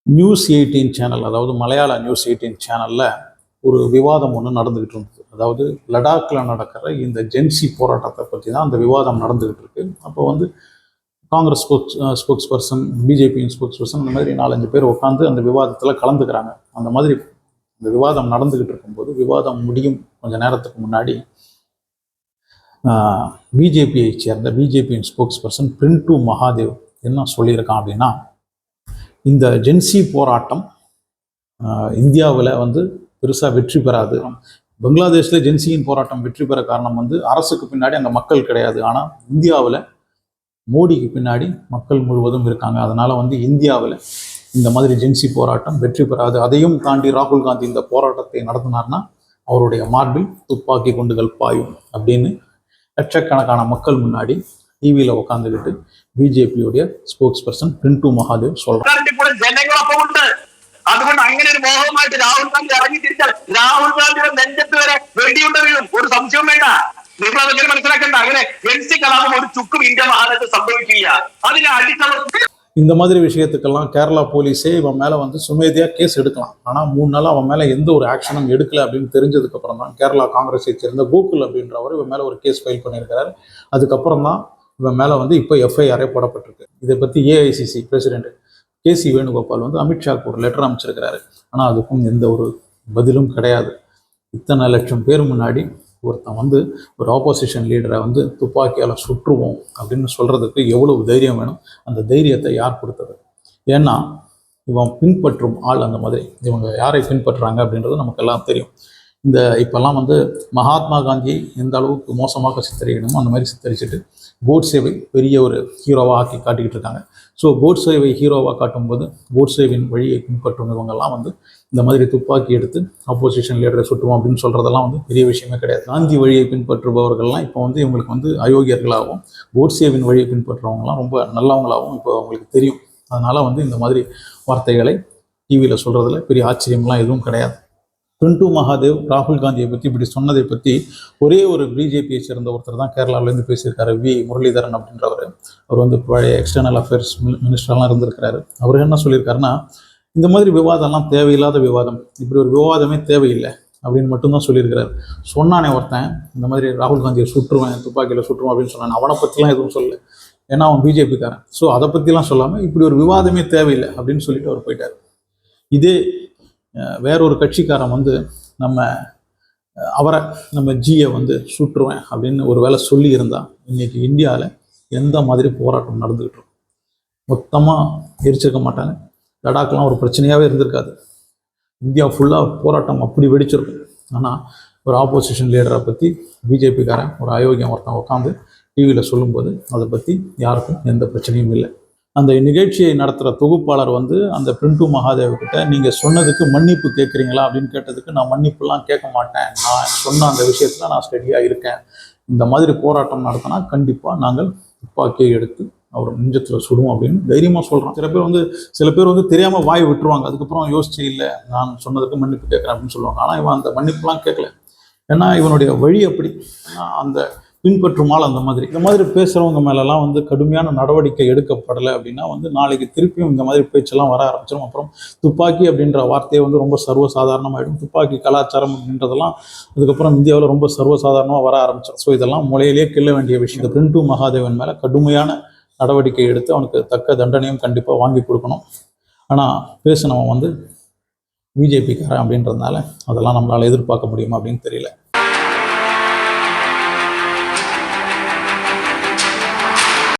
News18 channel, அதாவது மலையாள News18 சேனலில் ஒரு விவாதம் ஒன்று நடந்துக்கிட்டு இருந்தது. அதாவது லடாக்கில் நடக்கிற இந்த ஜென்சி போராட்டத்தை பற்றி தான் அந்த விவாதம் நடந்துக்கிட்டு இருக்கு. அப்போ காங்கிரஸ் ஸ்போக்ஸ் பர்சன், பிஜேபியின் ஸ்போக்ஸ் பர்சன், இந்த மாதிரி 4-5 பேர் உட்காந்து அந்த விவாதத்தில் கலந்துக்கிறாங்க. அந்த மாதிரி இந்த விவாதம் நடந்துக்கிட்டு இருக்கும்போது விவாதம் முடியும் கொஞ்சம் நேரத்துக்கு முன்னாடி பிஜேபியை சேர்ந்த பிஜேபியின் ஸ்போக்ஸ் பர்சன் பிரின்டூ மகாதேவ் என்ன சொல்லியிருக்கான் அப்படின்னா, இந்த ஜென்சி போராட்டம் இந்தியாவில் பெருசாக வெற்றி பெறாது. பங்களாதேஷில் ஜென்சியின் போராட்டம் வெற்றி பெற காரணம் அரசுக்கு பின்னாடி அங்கே மக்கள் கிடையாது. ஆனால் இந்தியாவில் மோடிக்கு பின்னாடி மக்கள் முழுவதும் இருக்காங்க. அதனால் இந்தியாவில் இந்த மாதிரி ஜென்சி போராட்டம் வெற்றி பெறாது. அதையும் தாண்டி ராகுல் காந்தி இந்த போராட்டத்தை நடத்தினார்னா அவருடைய மார்பில் துப்பாக்கி குண்டுகள் பாயும் அப்படின்னு லட்சக்கணக்கான மக்கள் முன்னாடி டிவியில் உட்காந்துக்கிட்டு பிஜேபியுடைய ஸ்போக்ஸ் പർസൺ பிரின்டூ മഹാദേവ് சொல்றாங்க. അതുകൊണ്ട് അങ്ങനെ ഒരു മോഹമായിട്ട് രാഹുൽ ഗാന്ധി ഇറങ്ങി തിരിച്ചാൽ രാഹുൽ ഗാന്ധിയുടെ നെഞ്ചത്ത് വരെ വെടിയുണ്ട വീഴും, ഒരു സംശയവും വേണ്ട. നിങ്ങൾ അതൊക്കെ മനസ്സിലാക്കേണ്ട. അങ്ങനെ ജൻസി കലാപം ഒരു ചുക്കും ഇന്ത്യ മഹാരാജ്യത്ത് സംഭവിക്കില്ല. അതിനെ അടിച്ചമർത്തി இந்த மாதிரி விஷயத்துக்கெல்லாம் கேரளா போலீஸே இவன் மேலே சுமேதியாக கேஸ் எடுக்கலாம். ஆனால் 3 நாள் அவன் மேலே எந்த ஒரு ஆக்ஷனும் எடுக்கல அப்படின்னு தெரிஞ்சதுக்கப்புறம் தான் கேரளா காங்கிரஸை சேர்ந்த கோகுல் அப்படின்றவர் இவன் மேலே ஒரு கேஸ் ஃபைல் பண்ணியிருக்கிறார். அதுக்கப்புறம் தான் இவன் மேலே இப்போ எஃப்ஐஆரே போடப்பட்டிருக்கு. இதை பற்றி ஏஐசிசி பிரசிடென்ட் கேசி வேணுகோபால் அமித்ஷாவுக்கு ஒரு லெட்டர் அமைச்சிருக்கிறாரு. ஆனால் அதுக்கும் எந்த ஒரு பதிலும் கிடையாது. இத்தனை லட்சம் பேர் முன்னாடி ஒருத்தன் ஒரு ஆப்போசிஷன் லீடரை துப்பாக்கியால் சுற்றுவோம் அப்படின்னு சொல்கிறதுக்கு எவ்வளவு தைரியம் வேணும்? அந்த தைரியத்தை யார் கொடுத்தது? ஏன்னா இவன் பின்பற்றும் ஆள் அந்த மாதிரி. இவங்க யாரை பின்பற்றுறாங்க அப்படின்றது நமக்கு எல்லாம் தெரியும். இப்போல்லாம் மகாத்மா காந்தியை எந்த அளவுக்கு மோசமாக சித்தரிக்கணுமோ அந்த மாதிரி சித்தரிச்சுட்டு கோட்சேவை பெரிய ஒரு ஹீரோவாக ஆக்கி காட்டிக்கிட்டு இருக்காங்க. ஸோ கோட்சேவை ஹீரோவாக காட்டும்போது கோட்சேவின் வழியை பின்பற்றும் இவங்கெல்லாம் இந்த மாதிரி துப்பாக்கி எடுத்து ஆப்போசிஷன் லீடரை சுட்டுவோம் அப்படின்னு சொல்கிறதெல்லாம் பெரிய விஷயமே கிடையாது. காந்தி வழியை பின்பற்றுபவர்கள்லாம் இப்போ இவங்களுக்கு அயோக்கியர்களாகவும், கோட்சேவின் வழியை பின்பற்றுறவங்கலாம் ரொம்ப நல்லவங்களாகவும் இப்போ அவங்களுக்கு தெரியும். அதனால் இந்த மாதிரி வார்த்தைகளை டிவியில் சொல்கிறதுல பெரிய ஆச்சரியம்லாம் எதுவும் கிடையாது. பிரின்டூ மகாதேவ் ராகுல் காந்தியை பற்றி இப்படி சொன்னதை பற்றி ஒரே ஒரு பிஜேபியை சேர்ந்த ஒருத்தர் தான் கேரளாவிலேருந்து பேசியிருக்காரு, வி முரளிதரன் அப்படின்றவர். அவர் பழைய எக்ஸ்டர்னல் அஃபேர்ஸ் மினிஸ்டர்லாம் இருந்திருக்கிறாரு. அவர் என்ன சொல்லியிருக்காருன்னா, இந்த மாதிரி விவாதம்லாம் தேவையில்லாத விவாதம், இப்படி ஒரு விவாதமே தேவையில்லை அப்படின்னு மட்டும்தான் சொல்லியிருக்கிறார். சொன்னானே ஒருத்தன் இந்த மாதிரி ராகுல் காந்தியை சுற்றுவேன், துப்பாக்கியில் சுற்றுவேன் அப்படின்னு சொன்னான், அவனை பற்றிலாம் எதுவும் சொல்லலை. ஏன்னா அவன் பிஜேபிக்காரன். ஸோ அதை பற்றிலாம் சொல்லாமல் இப்படி ஒரு விவாதமே தேவையில்லை அப்படின்னு சொல்லிட்டு அவர் போயிட்டார். இதே வேறொரு கட்சிக்காரன் நம்ம ஜியை சுற்றுவேன் அப்படின்னு ஒரு வேளை சொல்லி இருந்தால் இன்னைக்கு இந்தியாவில் எந்த மாதிரி போராட்டம் நடந்துக்கிட்டு இருக்கும்? மொத்தமாக எரிச்சிருக்க மாட்டாங்க. லடாக்லாம் ஒரு பிரச்சனையாகவே இருந்திருக்காது. இந்தியா ஃபுல்லாக போராட்டம் அப்படி வெடிச்சிருக்கும். ஆனால் ஒரு ஆப்போசிஷன் லீடரை பற்றி பிஜேபிக்காரன் ஒரு அயோக்கியம் ஒருத்தன் உட்காந்து டிவியில் சொல்லும்போது அதை பற்றி யாருக்கும் எந்த பிரச்சனையும் இல்லை. அந்த நிகழ்ச்சியை நடத்துகிற தொகுப்பாளர் அந்த பிரின்டூ மகாதேவ்கிட்ட நீங்கள் சொன்னதுக்கு மன்னிப்பு கேட்குறீங்களா அப்படின்னு கேட்டதுக்கு, நான் மன்னிப்புலாம் கேட்க மாட்டேன், நான் சொன்ன அந்த விஷயத்தில் நான் ஸ்டடியாக இருக்கேன், இந்த மாதிரி போராட்டம் நடத்தினா கண்டிப்பாக நாங்கள் துப்பாக்கியை எடுத்து அவர் நெஞ்சத்தில் சுடுவோம் அப்படின்னு தைரியமாக சொல்கிறோம். சில பேர் தெரியாமல் வாய் விட்டுருவாங்க. அதுக்கப்புறம் யோசிச்சு இல்லை நான் சொன்னதுக்கு மன்னிப்பு கேட்குறேன் அப்படின்னு சொல்லுவாங்க. ஆனால் இவன் அந்த மன்னிப்புலாம் கேட்கல. ஏன்னா இவனுடைய வழி அப்படி, அந்த பின்பற்றுமால் அந்த மாதிரி. இந்த மாதிரி பேசுகிறவங்க மேலெல்லாம் கடுமையான நடவடிக்கை எடுக்கப்படலை அப்படின்னா நாளைக்கு திருப்பியும் இந்த மாதிரி பேச்செல்லாம் வர ஆரம்பிச்சிடும். அப்புறம் துப்பாக்கி அப்படின்ற வார்த்தையை ரொம்ப சர்வசாதாரணமாகிடும். துப்பாக்கி கலாச்சாரம் அப்படின்றதெல்லாம் அதுக்கப்புறம் இந்தியாவில் ரொம்ப சர்வசாதாரணமாக வர ஆரம்பிச்சிடும். ஸோ இதெல்லாம் முளையிலே கிள்ள வேண்டிய விஷயம். இந்த பிரின்டூ மகாதேவன் மேலே கடுமையான நடவடிக்கை எடுத்து அவனுக்கு தக்க தண்டனையும் கண்டிப்பாக வாங்கி கொடுக்கணும். ஆனால் பேசினவன் பிஜேபிக்காரன் அப்படின்றதுனால அதெல்லாம் நம்மளால் எதிர்பார்க்க முடியுமா அப்படின்னு தெரியல.